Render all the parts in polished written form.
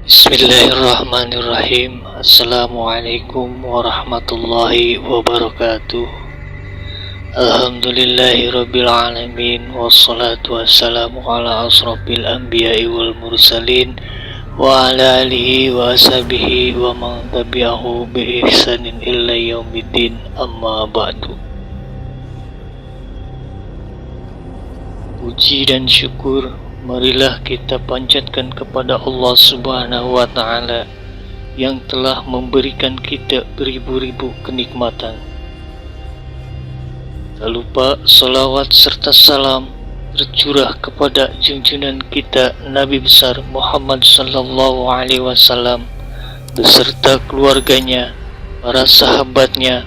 Bismillahirrahmanirrahim. Assalamualaikum warahmatullahi wabarakatuh. Alhamdulillahirabbil alamin, wassalatu wassalamu ala asrofil anbiya'i wal mursalin wa ala alihi wa ashabihi wa man tabi'ahu bi ihsanin illa yaumiddin, amma ba'du. Puji dan syukur marilah kita panjatkan kepada Allah Subhanahu wa Ta'ala yang telah memberikan kita beribu-ribu kenikmatan. Tak lupa salawat serta salam tercurah kepada junjungan kita Nabi besar Muhammad sallallahu alaihi wasallam beserta keluarganya, para sahabatnya,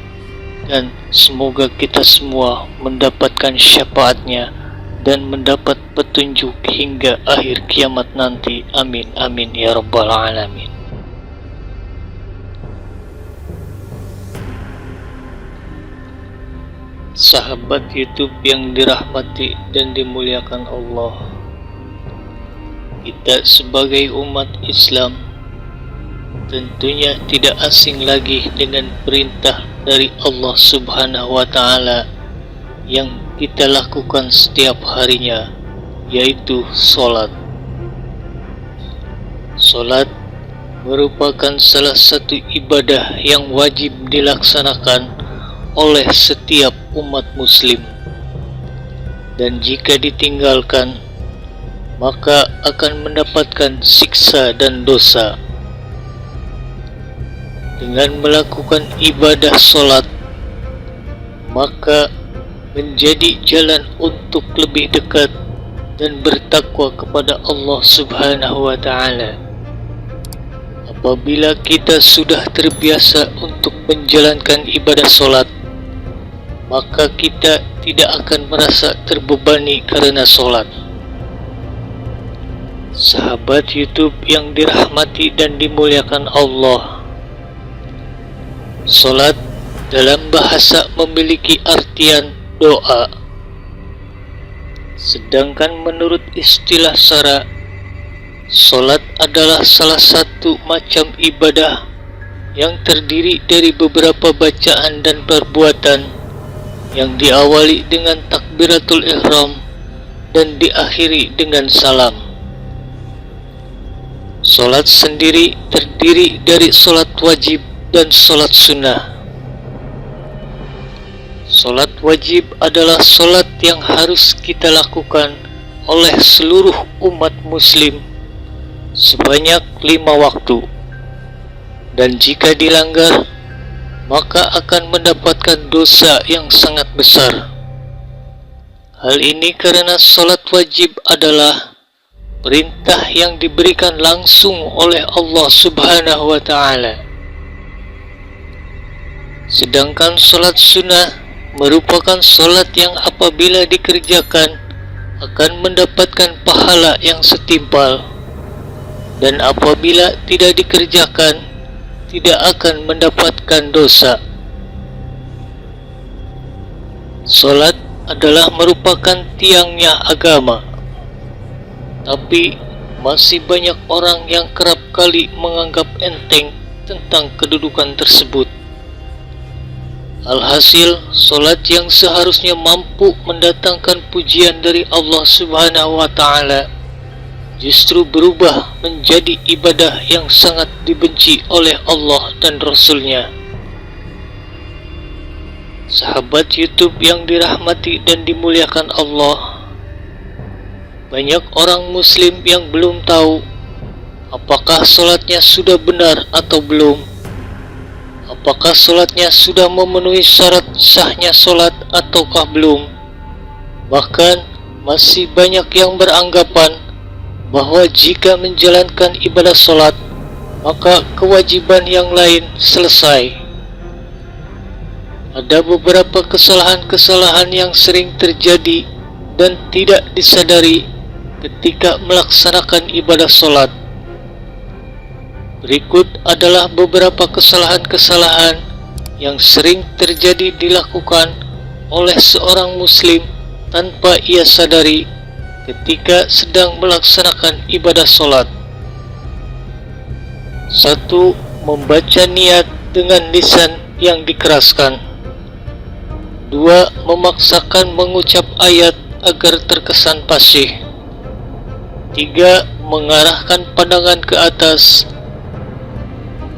dan semoga kita semua mendapatkan syafaatnya dan mendapat petunjuk hingga akhir kiamat nanti. Amin amin ya rabbal alamin. Sahabat YouTube yang dirahmati dan dimuliakan Allah, kita sebagai umat Islam tentunya tidak asing lagi dengan perintah dari Allah Subhanahu wa Ta'ala yang kita lakukan setiap harinya, yaitu sholat. Sholat merupakan salah satu ibadah yang wajib dilaksanakan oleh setiap umat muslim, dan jika ditinggalkan maka akan mendapatkan siksa dan dosa. Dengan melakukan ibadah sholat, maka menjadi jalan untuk lebih dekat dan bertakwa kepada Allah Subhanahu wa Ta'ala. Apabila kita sudah terbiasa untuk menjalankan ibadah sholat, maka kita tidak akan merasa terbebani karena sholat. Sahabat YouTube yang dirahmati dan dimuliakan Allah, sholat dalam bahasa memiliki artian doa, sedangkan menurut istilah syara, sholat adalah salah satu macam ibadah yang terdiri dari beberapa bacaan dan perbuatan yang diawali dengan takbiratul ihram dan diakhiri dengan salam. Sholat sendiri terdiri dari sholat wajib dan sholat sunnah. Sholat wajib adalah sholat yang harus kita lakukan oleh seluruh umat muslim sebanyak 5 waktu, dan jika dilanggar maka akan mendapatkan dosa yang sangat besar. Hal ini karena sholat wajib adalah perintah yang diberikan langsung oleh Allah Subhanahu wa Ta'ala, sedangkan sholat sunnah merupakan sholat yang apabila dikerjakan akan mendapatkan pahala yang setimpal, dan apabila tidak dikerjakan tidak akan mendapatkan dosa. Sholat adalah merupakan tiangnya agama, tapi masih banyak orang yang kerap kali menganggap enteng tentang kedudukan tersebut. Alhasil, sholat yang seharusnya mampu mendatangkan pujian dari Allah Subhanahu wa Ta'ala justru berubah menjadi ibadah yang sangat dibenci oleh Allah dan Rasul-Nya. Sahabat YouTube yang dirahmati dan dimuliakan Allah, banyak orang muslim yang belum tahu apakah sholatnya sudah benar atau belum, apakah sholatnya sudah memenuhi syarat sahnya sholat ataukah belum. Bahkan masih banyak yang beranggapan bahwa jika menjalankan ibadah sholat maka kewajiban yang lain selesai. Ada beberapa kesalahan-kesalahan yang sering terjadi dan tidak disadari ketika melaksanakan ibadah sholat. Berikut adalah beberapa kesalahan-kesalahan yang sering terjadi dilakukan oleh seorang muslim tanpa ia sadari ketika sedang melaksanakan ibadah sholat. 1. Membaca niat dengan lisan yang dikeraskan. 2. Memaksakan mengucap ayat agar terkesan fasih. 3. Mengarahkan pandangan ke atas.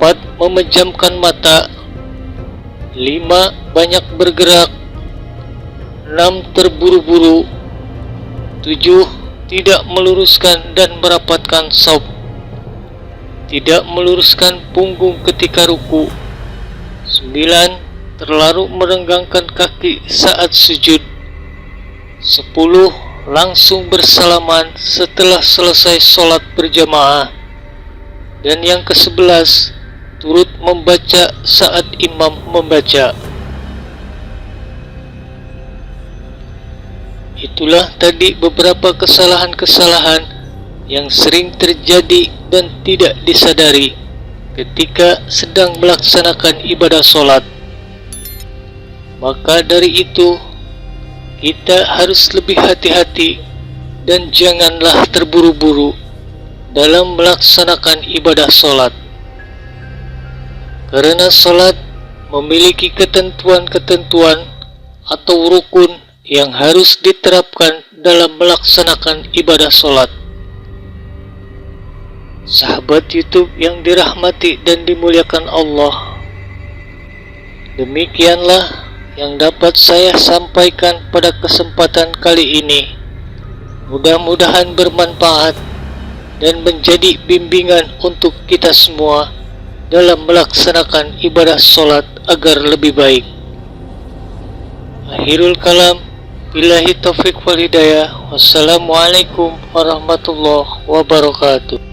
4. Memejamkan mata. 5. Banyak bergerak. 6. Terburu-buru. 7. Tidak meluruskan dan merapatkan shaf. Tidak meluruskan punggung ketika ruku. 9. Terlalu merenggangkan kaki saat sujud. 10. Langsung bersalaman setelah selesai sholat berjamaah. Dan yang ke-11, turut membaca saat imam membaca. Itulah tadi beberapa kesalahan-kesalahan yang sering terjadi dan tidak disadari ketika sedang melaksanakan ibadah sholat. Maka dari itu, kita harus lebih hati-hati dan janganlah terburu-buru dalam melaksanakan ibadah sholat. Karena sholat memiliki ketentuan-ketentuan atau rukun yang harus diterapkan dalam melaksanakan ibadah sholat. Sahabat YouTube yang dirahmati dan dimuliakan Allah, demikianlah yang dapat saya sampaikan pada kesempatan kali ini. Mudah-mudahan bermanfaat dan menjadi bimbingan untuk kita semua dalam melaksanakan ibadah sholat agar lebih baik. Akhirul kalam, billahi taufiq wal hidayah. Wassalamualaikum warahmatullahi wabarakatuh.